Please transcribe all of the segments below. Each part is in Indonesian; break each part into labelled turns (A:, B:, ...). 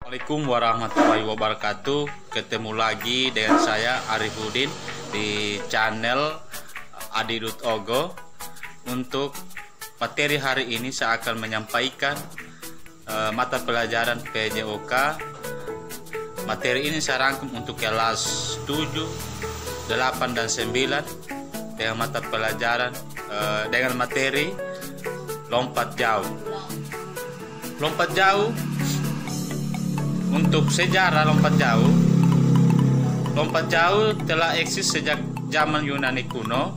A: Assalamualaikum warahmatullahi wabarakatuh. Ketemu lagi dengan saya Arifuddin di channel Adi.Ogo. Untuk materi hari ini saya akan menyampaikan mata pelajaran PJOK. Materi ini saya rangkum untuk kelas 7, 8 dan 9 dengan mata pelajaran dengan materi lompat jauh. Lompat jauh. Untuk sejarah lompat jauh telah eksis sejak zaman Yunani kuno,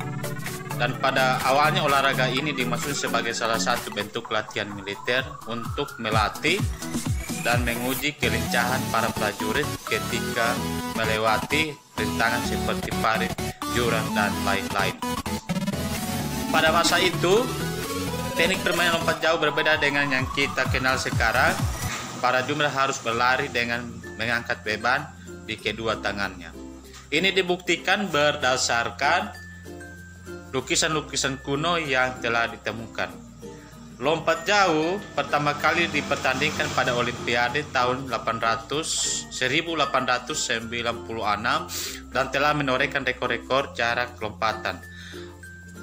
A: dan pada awalnya olahraga ini dimaksud sebagai salah satu bentuk latihan militer untuk melatih dan menguji kelincahan para prajurit ketika melewati rintangan seperti parit, jurang, dan lain-lain. Pada masa itu, teknik permainan lompat jauh berbeda dengan yang kita kenal sekarang. Para jumbler harus berlari dengan mengangkat beban di kedua tangannya. Ini dibuktikan berdasarkan lukisan-lukisan kuno yang telah ditemukan. Lompat jauh pertama kali dipertandingkan pada Olimpiade tahun 1896 dan telah menorehkan rekor-rekor jarak lompatan.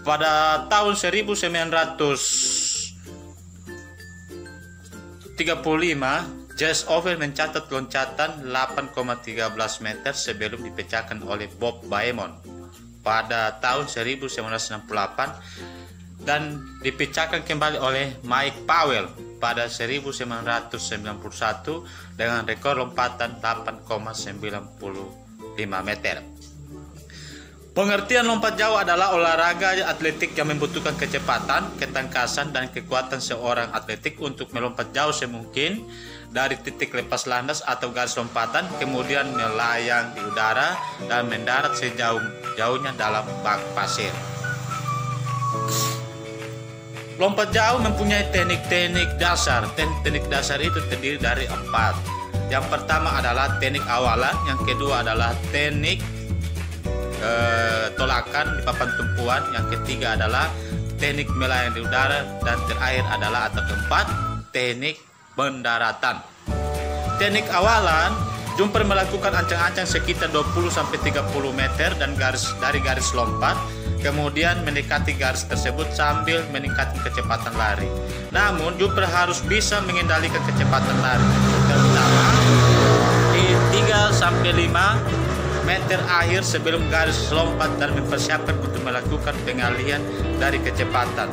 A: Pada tahun 1935, Jess Owens mencatat loncatan 8,13 meter sebelum dipecahkan oleh Bob Beamon pada tahun 1968 dan dipecahkan kembali oleh Mike Powell pada 1991 dengan rekor lompatan 8,95 meter. Pengertian lompat jauh adalah olahraga atletik yang membutuhkan kecepatan, ketangkasan, dan kekuatan seorang atletik untuk melompat jauh semungkin dari titik lepas landas atau garis lompatan, kemudian melayang di udara dan mendarat sejauh-jauhnya dalam bak pasir. Lompat jauh mempunyai teknik-teknik dasar. Teknik dasar itu terdiri dari 4. Yang pertama adalah teknik awalan, yang kedua adalah teknik tolakan di papan tumpuan, yang ketiga adalah teknik melayang di udara, dan terakhir adalah atau keempat teknik pendaratan. Teknik awalan, jumper melakukan ancang-ancang sekitar 20-30 meter dan dari garis lompat, kemudian mendekati garis tersebut sambil meningkatkan kecepatan lari. Namun jumper harus bisa mengendalikan kecepatan lari, terutama di 3-5 meter akhir sebelum garis lompat, dan mempersiapkan untuk melakukan pengalihan dari kecepatan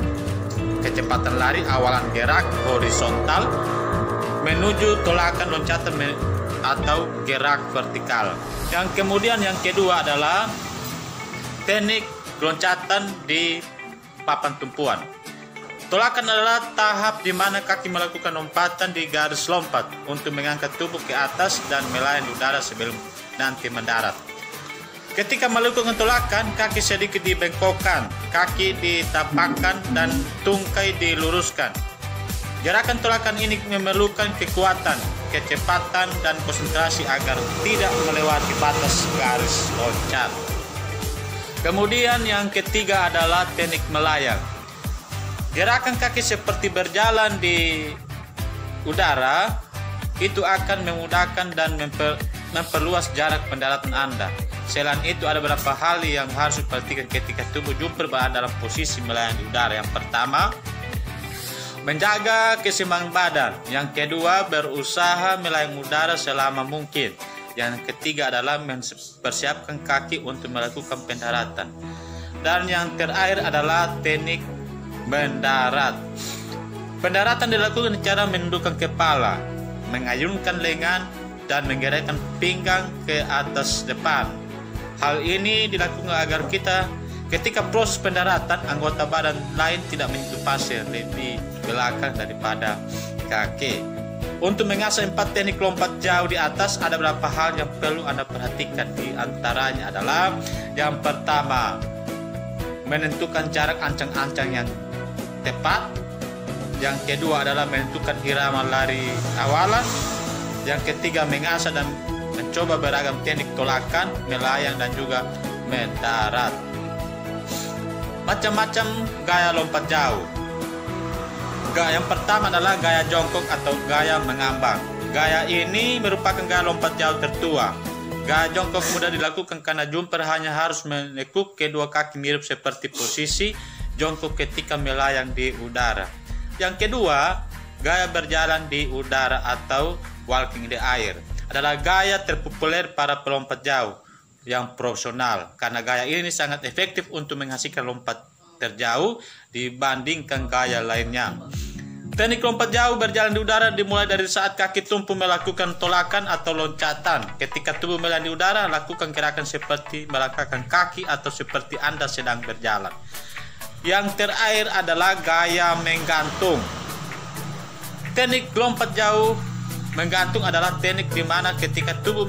A: lari awalan gerak horizontal menuju tolakan loncatan atau gerak vertikal. Yang kedua adalah teknik loncatan di papan tumpuan. Tolakan adalah tahap di mana kaki melakukan lompatan di garis lompat untuk mengangkat tubuh ke atas dan melayang di udara sebelum nanti mendarat. Ketika melakukan tolakan, kaki sedikit dibengkokkan, kaki ditapakkan, dan tungkai diluruskan. Gerakan tolakan ini memerlukan kekuatan, kecepatan, dan konsentrasi agar tidak melewati batas garis loncat. Kemudian yang ketiga adalah teknik melayang. Gerakan kaki seperti berjalan di udara itu akan memudahkan dan memperluas jarak pendaratan Anda. Selain itu, ada beberapa hal yang harus diperhatikan ketika tubuh jumper berada dalam posisi melayang di udara. Yang pertama, menjaga keseimbangan badan. Yang kedua, berusaha melayang udara selama mungkin. Yang ketiga adalah mempersiapkan kaki untuk melakukan pendaratan. Dan yang terakhir adalah teknik mendarat. Pendaratan dilakukan cara menundukkan kepala, mengayunkan lengan, dan menggerakkan pinggang ke atas depan. Hal ini dilakukan agar ketika proses pendaratan, anggota badan lain tidak menyentuh pasir lebih belakang daripada kaki. Untuk mengasah 4 teknik lompat jauh di atas, ada beberapa hal yang perlu Anda perhatikan. Di antaranya adalah yang pertama, menentukan jarak ancang-ancang yang tepat. Yang kedua adalah menentukan irama lari awalan. Yang ketiga, mengasah dan mencoba beragam teknik tolakan, melayang, dan juga mendarat. Macam-macam gaya lompat jauh. Yang pertama adalah gaya jongkok atau gaya mengambang. Gaya ini merupakan gaya lompat jauh tertua. Gaya jongkok mudah dilakukan karena jumper hanya harus menekuk kedua kaki mirip seperti posisi jongkok ketika melayang di udara. Yang kedua, gaya berjalan di udara atau walking in the air adalah gaya terpopuler para pelompat jauh yang profesional karena gaya ini sangat efektif untuk menghasilkan lompat terjauh dibandingkan gaya lainnya. Teknik lompat jauh berjalan di udara dimulai dari saat kaki tumpu melakukan tolakan atau loncatan. Ketika tubuh melayang di udara, lakukan gerakan seperti melangkahkan kaki atau seperti Anda sedang berjalan. Yang terakhir adalah gaya menggantung. Teknik lompat jauh menggantung adalah teknik di mana ketika tubuh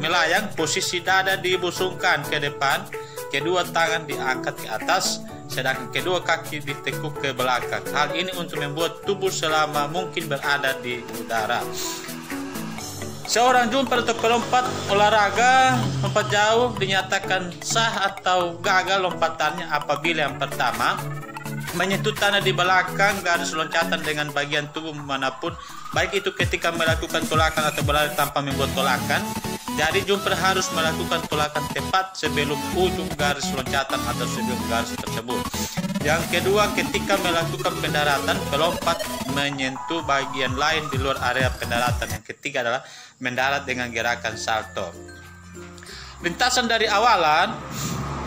A: melayang, posisi dada dibusungkan ke depan, kedua tangan diangkat ke atas, sedangkan kedua kaki ditekuk ke belakang. Hal ini untuk membuat tubuh selama mungkin berada di udara. Seorang jumper atau pelompat olahraga lompat jauh dinyatakan sah atau gagal lompatannya apabila yang pertama, menyentuh tanah di belakang garis loncatan dengan bagian tubuh manapun, baik itu ketika melakukan tolakan atau berlari tanpa membuat tolakan. Jadi jumper harus melakukan tolakan tepat sebelum ujung garis loncatan atau sebelum garis tersebut. Yang kedua, ketika melakukan pendaratan, pelompat menyentuh bagian lain di luar area pendaratan. Yang ketiga adalah mendarat dengan gerakan salto. Lintasan dari awalan.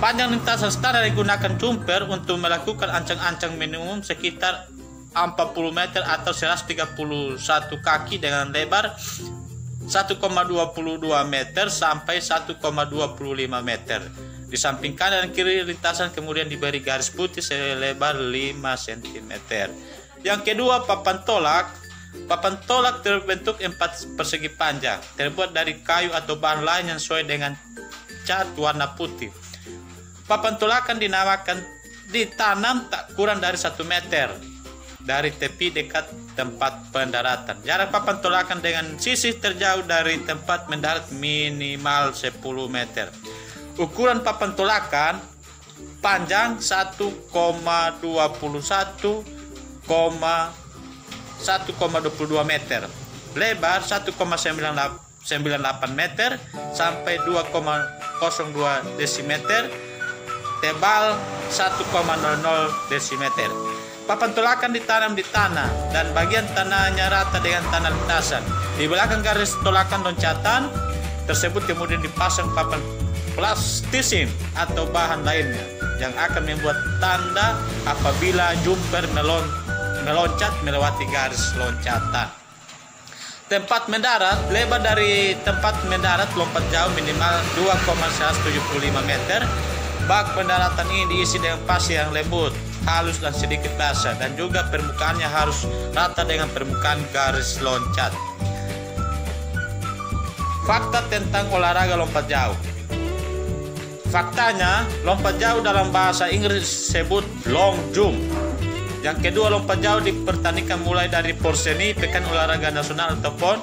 A: Panjang lintasan standar digunakan jumper untuk melakukan ancang-ancang minimum sekitar 40 meter atau 131 kaki dengan lebar 1,22 meter sampai 1,25 meter. Di samping kanan dan kiri lintasan kemudian diberi garis putih selebar 5 cm. Yang kedua, papan tolak. Papan tolak terbentuk 4 persegi panjang, terbuat dari kayu atau bahan lain yang sesuai dengan cat warna putih. Papan tolakan ditanam tak kurang dari 1 meter dari tepi dekat tempat pendaratan. Jarak papan tolakan dengan sisi terjauh dari tempat mendarat minimal 10 meter. Ukuran papan tolakan panjang 1,22 meter, lebar 1,98 meter sampai 2,02 desimeter, tebal 1,00 desimeter. Papan tolakan ditanam di tanah dan bagian tanahnya rata dengan tanah lintasan. Di belakang garis tolakan loncatan tersebut kemudian dipasang papan plastisin atau bahan lainnya yang akan membuat tanda apabila jumper meloncat melewati garis loncatan. Tempat mendarat, lebar dari tempat mendarat lompat jauh minimal 2,175 meter. Bak pendaratan ini diisi dengan pasir yang lembut, halus dan sedikit basah, dan juga permukaannya harus rata dengan permukaan garis loncat. Fakta tentang olahraga lompat jauh. Faktanya, lompat jauh dalam bahasa Inggris disebut long jump. Yang kedua, lompat jauh dipertandingkan mulai dari porseni, pekan olahraga nasional ataupun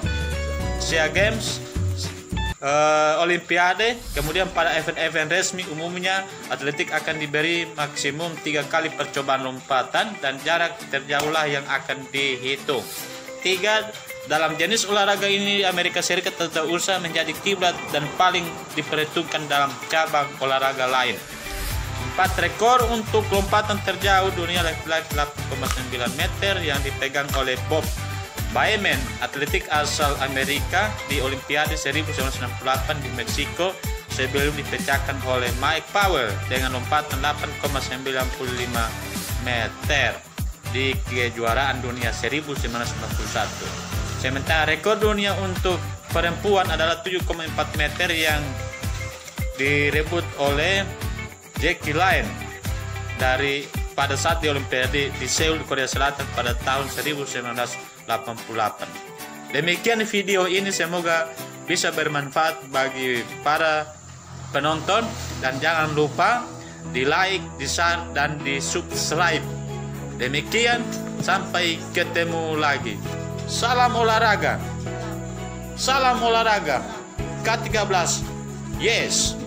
A: SEA Games, Olimpiade. Kemudian pada event-event resmi umumnya atletik akan diberi maksimum 3 kali percobaan lompatan dan jarak terjauhlah yang akan dihitung. 3. Dalam jenis olahraga ini Amerika Serikat tetap usaha menjadi kiblat dan paling diperhitungkan dalam cabang olahraga lain. 4. Rekor untuk lompatan terjauh dunia laki-laki 8,9 meter yang dipegang oleh Bob Baeman, atletik asal Amerika di Olimpiade 1998 di Meksiko, sebelum dipecahkan oleh Mike Powell dengan lompatan 8,95 meter di kejuaraan dunia 1991. Sementara rekor dunia untuk perempuan adalah 7,4 meter yang direbut oleh Jackie Lane pada saat di Olimpiade di Seoul, Korea Selatan pada tahun 1988. Demikian video ini, semoga bisa bermanfaat bagi para penonton, dan jangan lupa di like, di share, dan di subscribe. Demikian, sampai ketemu lagi. Salam olahraga. Salam olahraga. K13. Yes.